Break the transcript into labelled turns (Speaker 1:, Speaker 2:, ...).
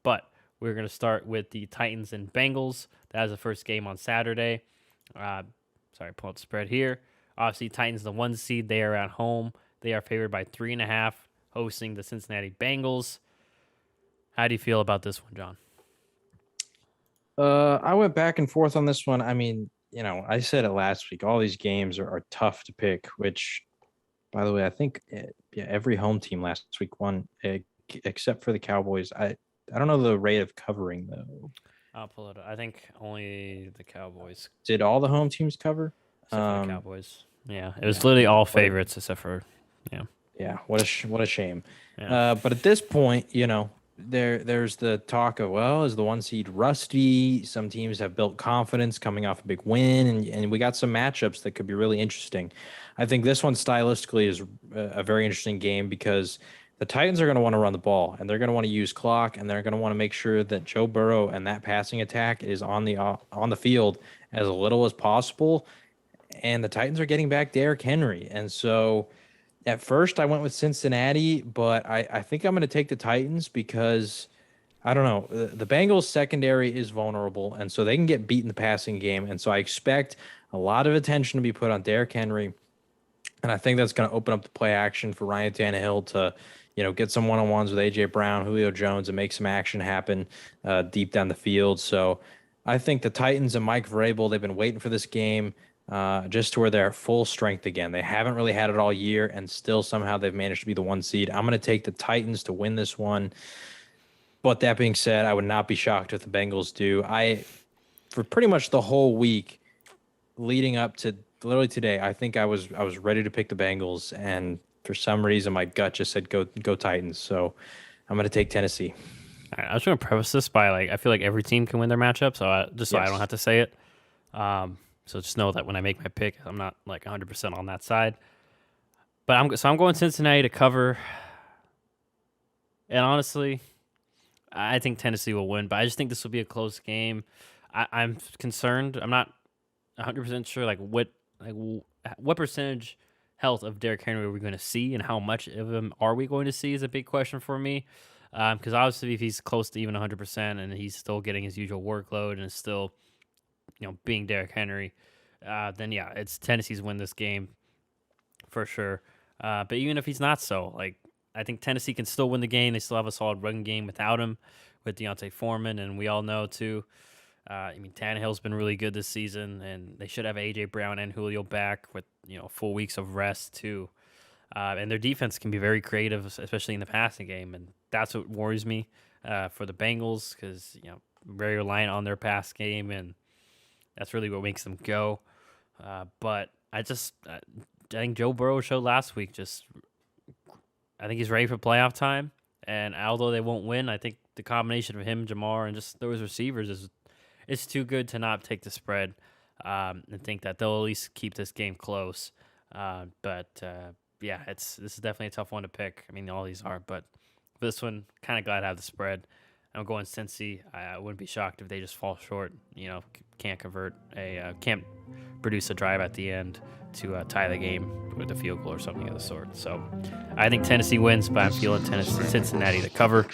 Speaker 1: But we're going to start with the Titans and Bengals. That is the first game on Saturday. Pull up the spread here. Obviously, Titans the 1 seed. They are at home. They are favored by 3.5, hosting the Cincinnati Bengals. How do you feel about this one, John?
Speaker 2: I went back and forth on this one. I mean, I said it last week. All these games are tough to pick, which, by the way, I think every home team last week won, except for the Cowboys. I don't know the rate of covering, though.
Speaker 1: I'll pull it up. I think only the Cowboys,
Speaker 2: Did all the home teams cover?
Speaker 1: except for the Cowboys. Yeah, it was literally all favorites except for, yeah.
Speaker 2: Yeah, what a shame.
Speaker 1: Yeah.
Speaker 2: But at this point, there's the talk of, well, is the 1 seed rusty? Some teams have built confidence coming off a big win, and we got some matchups that could be really interesting. I think this one stylistically is a very interesting game because the Titans are going to want to run the ball, and they're going to want to use clock, and they're going to want to make sure that Joe Burrow and that passing attack is on the field as little as possible. And the Titans are getting back Derrick Henry, and so at first I went with Cincinnati, but I think I'm going to take the Titans because I don't know. The Bengals secondary is vulnerable, and so they can get beat in the passing game. And so I expect a lot of attention to be put on Derrick Henry. And I think that's going to open up the play action for Ryan Tannehill to, get some one-on-ones with A.J. Brown, Julio Jones, and make some action happen deep down the field. So I think the Titans and Mike Vrabel, they've been waiting for this game just to where they're at full strength again. They haven't really had it all year, and still somehow they've managed to be the 1 seed. I'm going to take the Titans to win this one. But that being said, I would not be shocked if the Bengals do. For pretty much the whole week leading up to literally today, I think I was ready to pick the Bengals, and for some reason my gut just said go Titans. So I'm going to take Tennessee.
Speaker 1: All right, I was going to preface this by I feel like every team can win their matchup, so I don't have to say it. So just know that when I make my pick, I'm not 100% on that side. But I'm going Cincinnati to cover. And honestly, I think Tennessee will win, but I just think this will be a close game. I'm concerned. I'm not 100% sure what percentage health of Derrick Henry are we going to see, and how much of him are we going to see is a big question for me. Because obviously if he's close to even 100% and he's still getting his usual workload and is still being Derrick Henry, then yeah, it's Tennessee's win this game for sure. But even if he's not so, I think Tennessee can still win the game. They still have a solid run game without him, with Deontay Foreman, and we all know too. Tannehill's been really good this season, and they should have A.J. Brown and Julio back with full weeks of rest too. And their defense can be very creative, especially in the passing game, and that's what worries me for the Bengals, because very reliant on their pass game, and that's really what makes them go. But I think Joe Burrow showed last week. I think he's ready for playoff time, and although they won't win, I think the combination of him, Jamar, and just those receivers is too good to not take the spread, and think that they'll at least keep this game close. Yeah, this is definitely a tough one to pick. I mean, all these are, but for this one, kind of glad I have the spread. I'm going Cincy. I wouldn't be shocked if they just fall short. Can't can't produce a drive at the end to tie the game with a field goal or something of the sort. So I think Tennessee wins, but I'm feeling Cincinnati to cover.